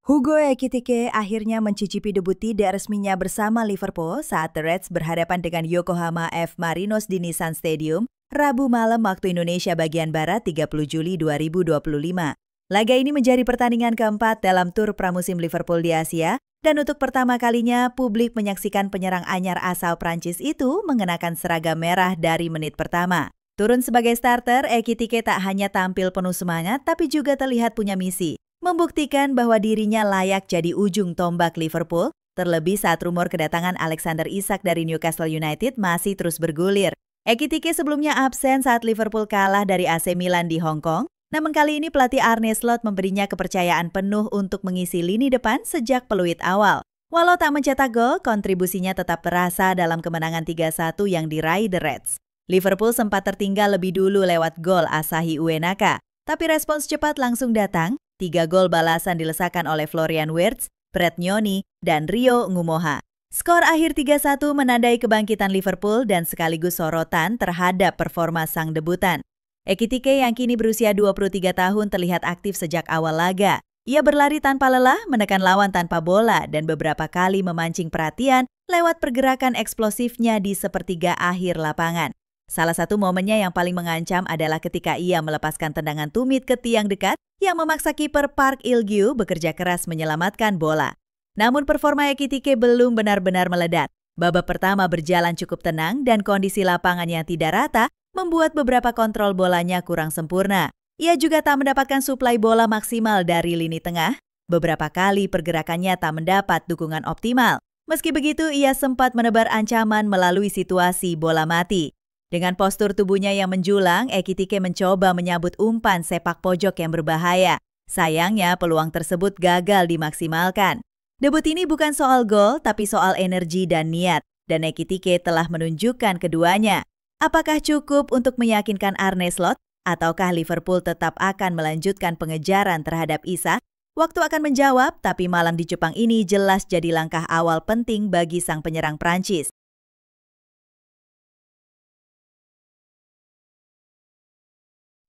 Hugo Ekitike akhirnya mencicipi debut tidak resminya bersama Liverpool saat The Reds berhadapan dengan Yokohama F. Marinos di Nissan Stadium, Rabu malam waktu Indonesia bagian Barat 30 Juli 2025. Laga ini menjadi pertandingan keempat dalam tur pramusim Liverpool di Asia, dan untuk pertama kalinya publik menyaksikan penyerang anyar asal Prancis itu mengenakan seragam merah dari menit pertama. Turun sebagai starter, Ekitike tak hanya tampil penuh semangat tapi juga terlihat punya misi, membuktikan bahwa dirinya layak jadi ujung tombak Liverpool, terlebih saat rumor kedatangan Alexander Isak dari Newcastle United masih terus bergulir. Ekitike sebelumnya absen saat Liverpool kalah dari AC Milan di Hong Kong, namun kali ini pelatih Arne Slot memberinya kepercayaan penuh untuk mengisi lini depan sejak peluit awal. Walau tak mencetak gol, kontribusinya tetap terasa dalam kemenangan 3-1 yang diraih The Reds. Liverpool sempat tertinggal lebih dulu lewat gol Asahi Uenaka, tapi respons cepat langsung datang. 3 gol balasan dilesakan oleh Florian Wirtz, Brett Nyoni, dan Rio Ngumoha. Skor akhir 3-1 menandai kebangkitan Liverpool dan sekaligus sorotan terhadap performa sang debutan. Ekitike yang kini berusia 23 tahun terlihat aktif sejak awal laga. Ia berlari tanpa lelah, menekan lawan tanpa bola, dan beberapa kali memancing perhatian lewat pergerakan eksplosifnya di sepertiga akhir lapangan. Salah satu momennya yang paling mengancam adalah ketika ia melepaskan tendangan tumit ke tiang dekat yang memaksa kiper Park Il-gyu bekerja keras menyelamatkan bola. Namun performa Ekitike belum benar-benar meledak. Babak pertama berjalan cukup tenang dan kondisi lapangan yang tidak rata membuat beberapa kontrol bolanya kurang sempurna. Ia juga tak mendapatkan suplai bola maksimal dari lini tengah. Beberapa kali pergerakannya tak mendapat dukungan optimal. Meski begitu, ia sempat menebar ancaman melalui situasi bola mati. Dengan postur tubuhnya yang menjulang, Ekitike mencoba menyambut umpan sepak pojok yang berbahaya. Sayangnya, peluang tersebut gagal dimaksimalkan. Debut ini bukan soal gol, tapi soal energi dan niat. Dan Ekitike telah menunjukkan keduanya. Apakah cukup untuk meyakinkan Arne Slot? Ataukah Liverpool tetap akan melanjutkan pengejaran terhadap Isak? Waktu akan menjawab, tapi malam di Jepang ini jelas jadi langkah awal penting bagi sang penyerang Prancis.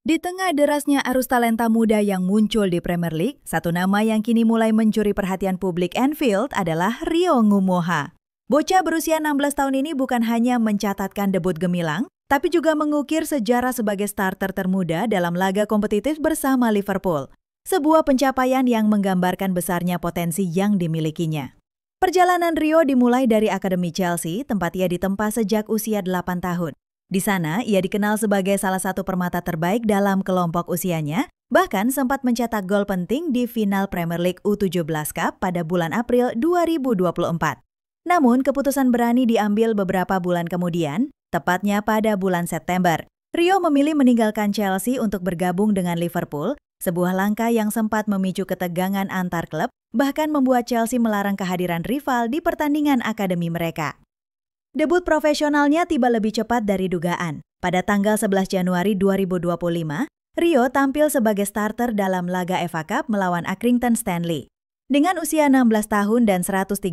Di tengah derasnya arus talenta muda yang muncul di Premier League, satu nama yang kini mulai mencuri perhatian publik Anfield adalah Rio Ngumoha. Bocah berusia 16 tahun ini bukan hanya mencatatkan debut gemilang, tapi juga mengukir sejarah sebagai starter termuda dalam laga kompetitif bersama Liverpool. Sebuah pencapaian yang menggambarkan besarnya potensi yang dimilikinya. Perjalanan Rio dimulai dari Akademi Chelsea, tempat ia ditempa sejak usia 8 tahun. Di sana, ia dikenal sebagai salah satu permata terbaik dalam kelompok usianya, bahkan sempat mencetak gol penting di final Premier League U17 Cup pada bulan April 2024. Namun, keputusan berani diambil beberapa bulan kemudian, tepatnya pada bulan September. Rio memilih meninggalkan Chelsea untuk bergabung dengan Liverpool, sebuah langkah yang sempat memicu ketegangan antar klub, bahkan membuat Chelsea melarang kehadiran rival di pertandingan akademi mereka. Debut profesionalnya tiba lebih cepat dari dugaan. Pada tanggal 11 Januari 2025, Rio tampil sebagai starter dalam laga FA Cup melawan Accrington Stanley. Dengan usia 16 tahun dan 135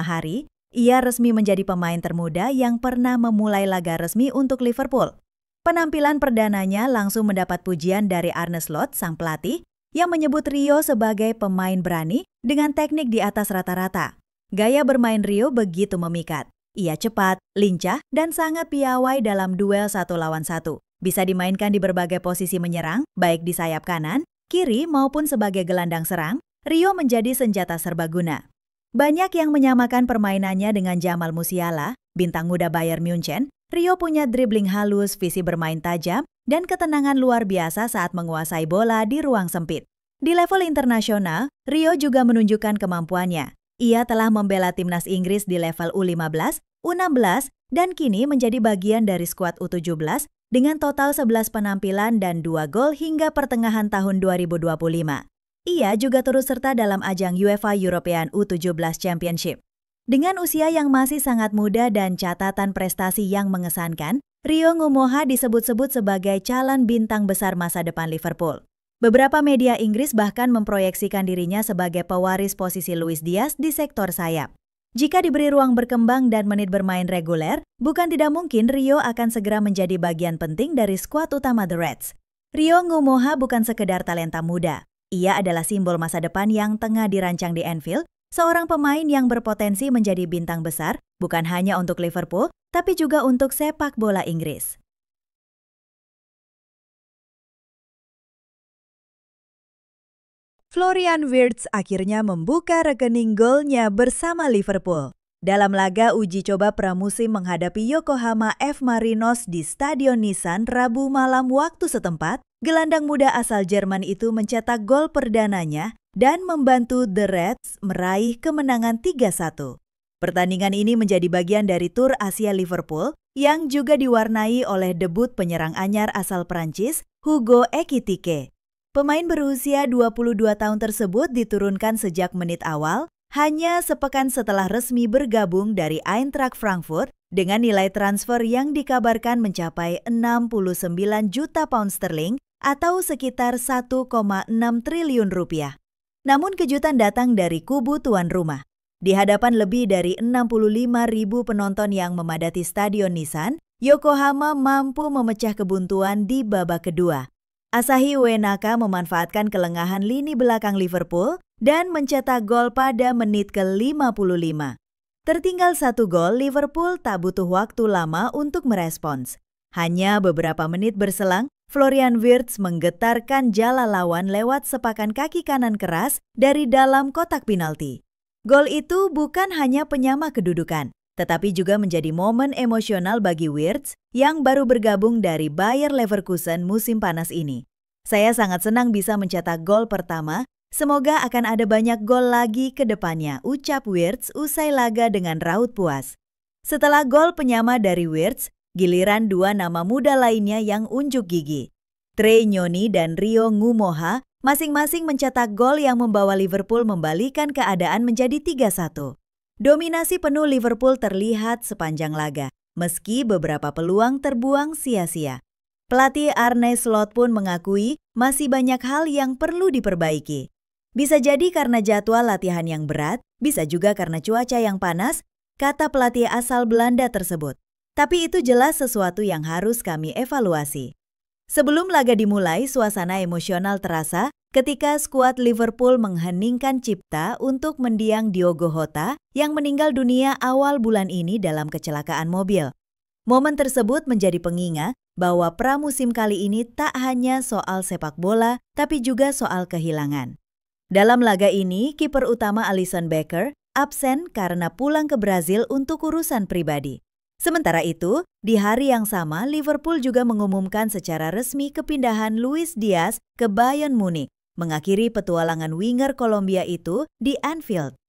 hari, ia resmi menjadi pemain termuda yang pernah memulai laga resmi untuk Liverpool. Penampilan perdananya langsung mendapat pujian dari Arne Slot, sang pelatih, yang menyebut Rio sebagai pemain berani dengan teknik di atas rata-rata. Gaya bermain Rio begitu memikat. Ia cepat, lincah, dan sangat piawai dalam duel 1 lawan 1. Bisa dimainkan di berbagai posisi menyerang, baik di sayap kanan, kiri, maupun sebagai gelandang serang. Rio menjadi senjata serbaguna. Banyak yang menyamakan permainannya dengan Jamal Musiala, bintang muda Bayern Munchen. Rio punya dribbling halus, visi bermain tajam, dan ketenangan luar biasa saat menguasai bola di ruang sempit. Di level internasional, Rio juga menunjukkan kemampuannya. Ia telah membela timnas Inggris di level U15, U16, dan kini menjadi bagian dari skuad U17 dengan total 11 penampilan dan 2 gol hingga pertengahan tahun 2025. Ia juga turut serta dalam ajang UEFA European U17 Championship. Dengan usia yang masih sangat muda dan catatan prestasi yang mengesankan, Rio Ngumoha disebut-sebut sebagai calon bintang besar masa depan Liverpool. Beberapa media Inggris bahkan memproyeksikan dirinya sebagai pewaris posisi Luis Diaz di sektor sayap. Jika diberi ruang berkembang dan menit bermain reguler, bukan tidak mungkin Rio akan segera menjadi bagian penting dari skuad utama The Reds. Rio Ngumoha bukan sekedar talenta muda. Ia adalah simbol masa depan yang tengah dirancang di Anfield, seorang pemain yang berpotensi menjadi bintang besar, bukan hanya untuk Liverpool, tapi juga untuk sepak bola Inggris. Florian Wirtz akhirnya membuka rekening golnya bersama Liverpool. Dalam laga uji coba pramusim menghadapi Yokohama F. Marinos di Stadion Nissan Rabu malam waktu setempat, gelandang muda asal Jerman itu mencetak gol perdananya dan membantu The Reds meraih kemenangan 3-1. Pertandingan ini menjadi bagian dari Tur Asia Liverpool yang juga diwarnai oleh debut penyerang anyar asal Prancis, Hugo Ekitike. Pemain berusia 22 tahun tersebut diturunkan sejak menit awal, hanya sepekan setelah resmi bergabung dari Eintracht Frankfurt dengan nilai transfer yang dikabarkan mencapai 69 juta pound sterling atau sekitar 1,6 triliun rupiah. Namun kejutan datang dari kubu tuan rumah. Di hadapan lebih dari 65.000 penonton yang memadati Stadion Nissan, Yokohama mampu memecah kebuntuan di babak kedua. Asahi Uenaka memanfaatkan kelengahan lini belakang Liverpool dan mencetak gol pada menit ke-55. Tertinggal 1 gol, Liverpool tak butuh waktu lama untuk merespons. Hanya beberapa menit berselang, Florian Wirtz menggetarkan jala lawan lewat sepakan kaki kanan keras dari dalam kotak penalti. Gol itu bukan hanya penyama kedudukan, tetapi juga menjadi momen emosional bagi Wirtz yang baru bergabung dari Bayer Leverkusen musim panas ini. Saya sangat senang bisa mencetak gol pertama, semoga akan ada banyak gol lagi ke depannya, ucap Wirtz usai laga dengan raut puas. Setelah gol penyama dari Wirtz, giliran 2 nama muda lainnya yang unjuk gigi. Trey Nyoni dan Rio Ngumoha masing-masing mencetak gol yang membawa Liverpool membalikan keadaan menjadi 3-1. Dominasi penuh Liverpool terlihat sepanjang laga, meski beberapa peluang terbuang sia-sia. Pelatih Arne Slot pun mengakui masih banyak hal yang perlu diperbaiki. Bisa jadi karena jadwal latihan yang berat, bisa juga karena cuaca yang panas, kata pelatih asal Belanda tersebut. Tapi itu jelas sesuatu yang harus kami evaluasi. Sebelum laga dimulai, suasana emosional terasa ketika skuad Liverpool mengheningkan cipta untuk mendiang Diogo Jota yang meninggal dunia awal bulan ini dalam kecelakaan mobil. Momen tersebut menjadi pengingat bahwa pramusim kali ini tak hanya soal sepak bola, tapi juga soal kehilangan. Dalam laga ini, kiper utama Alisson Becker absen karena pulang ke Brazil untuk urusan pribadi. Sementara itu, di hari yang sama, Liverpool juga mengumumkan secara resmi kepindahan Luis Diaz ke Bayern Munich, mengakhiri petualangan winger Kolombia itu di Anfield.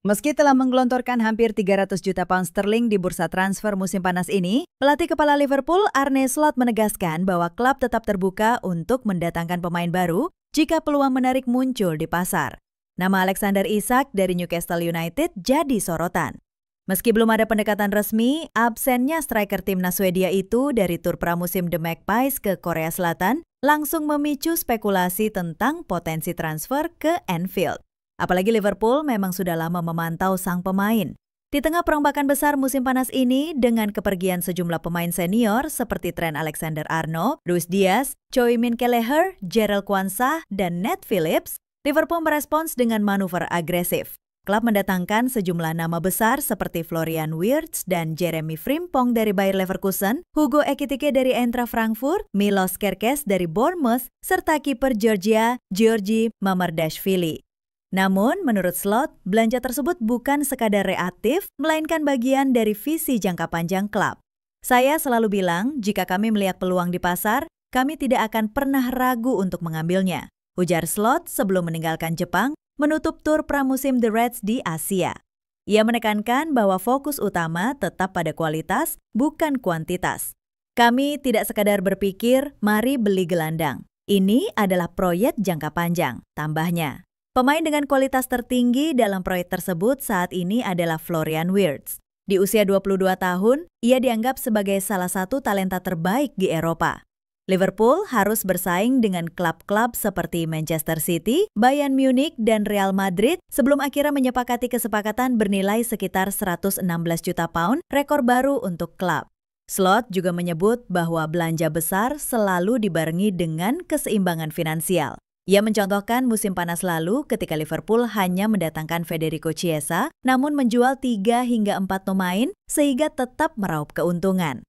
Meski telah menggelontorkan hampir 300 juta pound sterling di bursa transfer musim panas ini, pelatih kepala Liverpool Arne Slot menegaskan bahwa klub tetap terbuka untuk mendatangkan pemain baru jika peluang menarik muncul di pasar. Nama Alexander Isak dari Newcastle United jadi sorotan. Meski belum ada pendekatan resmi, absennya striker timnas Swedia itu dari tur pramusim The Magpies ke Korea Selatan langsung memicu spekulasi tentang potensi transfer ke Anfield. Apalagi Liverpool memang sudah lama memantau sang pemain. Di tengah perombakan besar musim panas ini, dengan kepergian sejumlah pemain senior seperti Trent Alexander-Arnold, Luis Diaz, Choi Min Kelleher, Jarell Quansah, dan Nat Phillips, Liverpool merespons dengan manuver agresif. Klub mendatangkan sejumlah nama besar seperti Florian Wirtz dan Jeremy Frimpong dari Bayer Leverkusen, Hugo Ekitike dari Eintracht Frankfurt, Milos Kerkez dari Bournemouth, serta kiper Georgia, Georgi Mamardashvili. Namun, menurut Slot, belanja tersebut bukan sekadar reaktif, melainkan bagian dari visi jangka panjang klub. Saya selalu bilang, jika kami melihat peluang di pasar, kami tidak akan pernah ragu untuk mengambilnya, ujar Slot sebelum meninggalkan Jepang, menutup tur pramusim The Reds di Asia. Ia menekankan bahwa fokus utama tetap pada kualitas, bukan kuantitas. Kami tidak sekadar berpikir, mari beli gelandang. Ini adalah proyek jangka panjang, tambahnya. Pemain dengan kualitas tertinggi dalam proyek tersebut saat ini adalah Florian Wirtz. Di usia 22 tahun, ia dianggap sebagai salah satu talenta terbaik di Eropa. Liverpool harus bersaing dengan klub-klub seperti Manchester City, Bayern Munich, dan Real Madrid sebelum akhirnya menyepakati kesepakatan bernilai sekitar 116 juta pound, rekor baru untuk klub. Slot juga menyebut bahwa belanja besar selalu dibarengi dengan keseimbangan finansial. Ia mencontohkan musim panas lalu ketika Liverpool hanya mendatangkan Federico Chiesa, namun menjual 3 hingga 4 pemain sehingga tetap meraup keuntungan.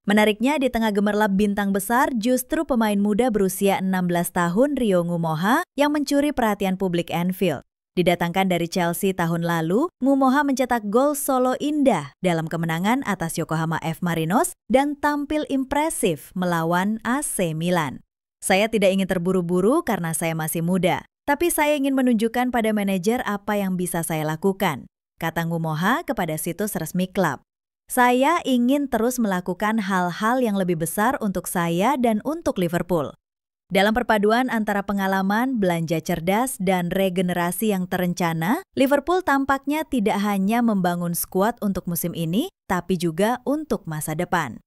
Menariknya, di tengah gemerlap bintang besar, justru pemain muda berusia 16 tahun Rio Ngumoha yang mencuri perhatian publik Anfield. Didatangkan dari Chelsea tahun lalu, Ngumoha mencetak gol solo indah dalam kemenangan atas Yokohama F. Marinos dan tampil impresif melawan AC Milan. Saya tidak ingin terburu-buru karena saya masih muda, tapi saya ingin menunjukkan pada manajer apa yang bisa saya lakukan, kata Ngumoha kepada situs resmi klub. Saya ingin terus melakukan hal-hal yang lebih besar untuk saya dan untuk Liverpool. Dalam perpaduan antara pengalaman, belanja cerdas, dan regenerasi yang terencana, Liverpool tampaknya tidak hanya membangun skuad untuk musim ini, tapi juga untuk masa depan.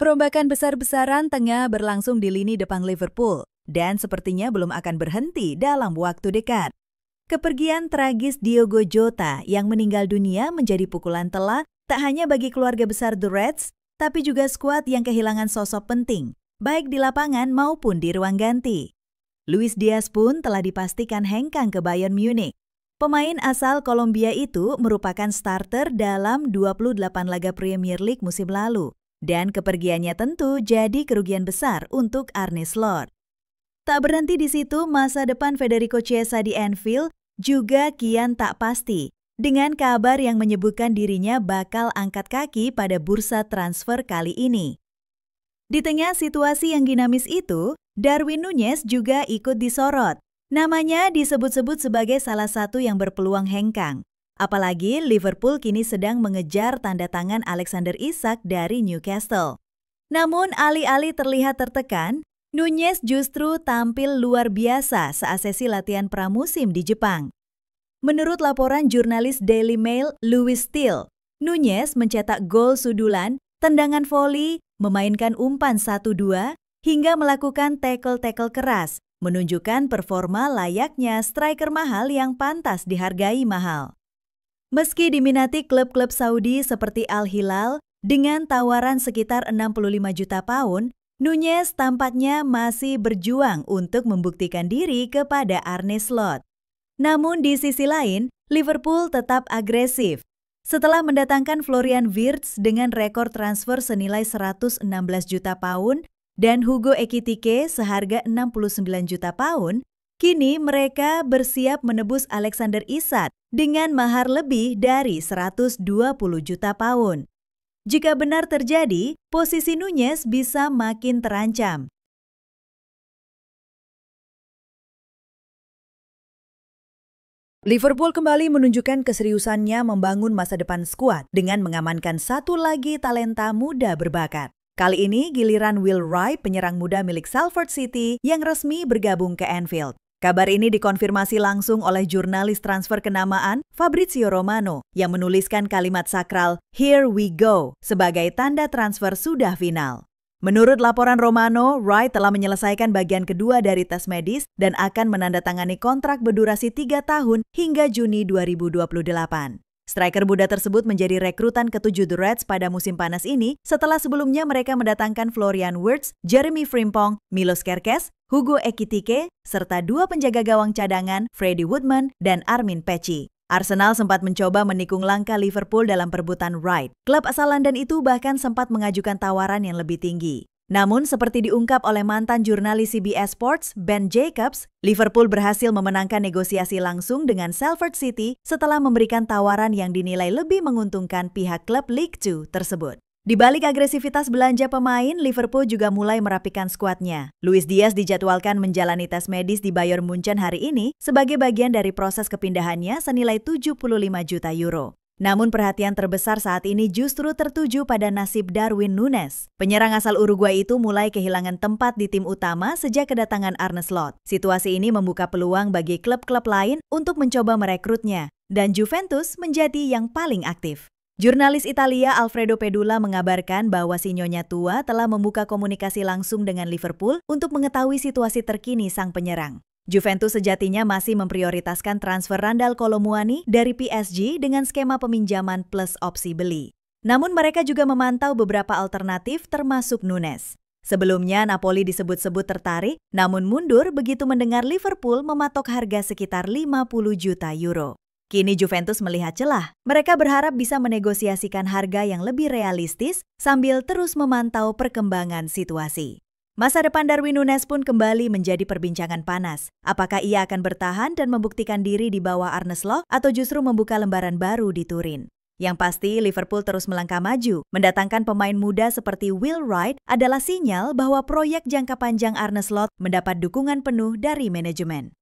Perombakan besar-besaran tengah berlangsung di lini depan Liverpool, dan sepertinya belum akan berhenti dalam waktu dekat. Kepergian tragis Diogo Jota yang meninggal dunia menjadi pukulan telak tak hanya bagi keluarga besar The Reds, tapi juga skuad yang kehilangan sosok penting, baik di lapangan maupun di ruang ganti. Luis Diaz pun telah dipastikan hengkang ke Bayern Munich. Pemain asal Kolombia itu merupakan starter dalam 28 laga Premier League musim lalu, dan kepergiannya tentu jadi kerugian besar untuk Arne Slot. Tak berhenti di situ, masa depan Federico Chiesa di Anfield juga kian tak pasti, dengan kabar yang menyebutkan dirinya bakal angkat kaki pada bursa transfer kali ini. Di tengah situasi yang dinamis itu, Darwin Núñez juga ikut disorot. Namanya disebut-sebut sebagai salah satu yang berpeluang hengkang. Apalagi Liverpool kini sedang mengejar tanda tangan Alexander Isak dari Newcastle. Namun alih-alih terlihat tertekan, Núñez justru tampil luar biasa saat sesi latihan pramusim di Jepang. Menurut laporan jurnalis Daily Mail, Louis Steele, Núñez mencetak gol sudulan, tendangan voli, memainkan umpan 1-2, hingga melakukan tackle-tackle keras, menunjukkan performa layaknya striker mahal yang pantas dihargai mahal. Meski diminati klub-klub Saudi seperti Al Hilal dengan tawaran sekitar 65 juta pound, Núñez tampaknya masih berjuang untuk membuktikan diri kepada Arne Slot. Namun di sisi lain, Liverpool tetap agresif. Setelah mendatangkan Florian Wirtz dengan rekor transfer senilai 116 juta pound dan Hugo Ekitike seharga 69 juta pound, kini mereka bersiap menebus Alexander Isak dengan mahar lebih dari 120 juta pound. Jika benar terjadi, posisi Núñez bisa makin terancam. Liverpool kembali menunjukkan keseriusannya membangun masa depan skuad dengan mengamankan satu lagi talenta muda berbakat. Kali ini giliran Will Wright, penyerang muda milik Salford City yang resmi bergabung ke Anfield. Kabar ini dikonfirmasi langsung oleh jurnalis transfer kenamaan Fabrizio Romano yang menuliskan kalimat sakral "Here we go" sebagai tanda transfer sudah final. Menurut laporan Romano, Wright telah menyelesaikan bagian kedua dari tes medis dan akan menandatangani kontrak berdurasi 3 tahun hingga Juni 2028. Striker muda tersebut menjadi rekrutan ke-7 The Reds pada musim panas ini setelah sebelumnya mereka mendatangkan Florian Wirtz, Jeremy Frimpong, Milos Kerkez, Hugo Ekitike, serta 2 penjaga gawang cadangan Freddie Woodman dan Armin Peci. Arsenal sempat mencoba menikung langkah Liverpool dalam perebutan Wright. Klub asal London itu bahkan sempat mengajukan tawaran yang lebih tinggi. Namun seperti diungkap oleh mantan jurnalis CBS Sports, Ben Jacobs, Liverpool berhasil memenangkan negosiasi langsung dengan Salford City setelah memberikan tawaran yang dinilai lebih menguntungkan pihak klub League 2 tersebut. Di balik agresivitas belanja pemain, Liverpool juga mulai merapikan skuadnya. Luis Diaz dijadwalkan menjalani tes medis di Bayern Munchen hari ini sebagai bagian dari proses kepindahannya senilai 75 juta euro. Namun perhatian terbesar saat ini justru tertuju pada nasib Darwin Núñez. Penyerang asal Uruguay itu mulai kehilangan tempat di tim utama sejak kedatangan Arne Slot. Situasi ini membuka peluang bagi klub-klub lain untuk mencoba merekrutnya, dan Juventus menjadi yang paling aktif. Jurnalis Italia Alfredo Pedula mengabarkan bahwa si Nyonya tua telah membuka komunikasi langsung dengan Liverpool untuk mengetahui situasi terkini sang penyerang. Juventus sejatinya masih memprioritaskan transfer Randal Kolo Muani dari PSG dengan skema peminjaman plus opsi beli. Namun mereka juga memantau beberapa alternatif termasuk Nunes. Sebelumnya Napoli disebut-sebut tertarik, namun mundur begitu mendengar Liverpool mematok harga sekitar 50 juta euro. Kini Juventus melihat celah. Mereka berharap bisa menegosiasikan harga yang lebih realistis sambil terus memantau perkembangan situasi. Masa depan Darwin Nunes pun kembali menjadi perbincangan panas. Apakah ia akan bertahan dan membuktikan diri di bawah Arne Slot atau justru membuka lembaran baru di Turin? Yang pasti, Liverpool terus melangkah maju. Mendatangkan pemain muda seperti Will Wright adalah sinyal bahwa proyek jangka panjang Arne Slot mendapat dukungan penuh dari manajemen.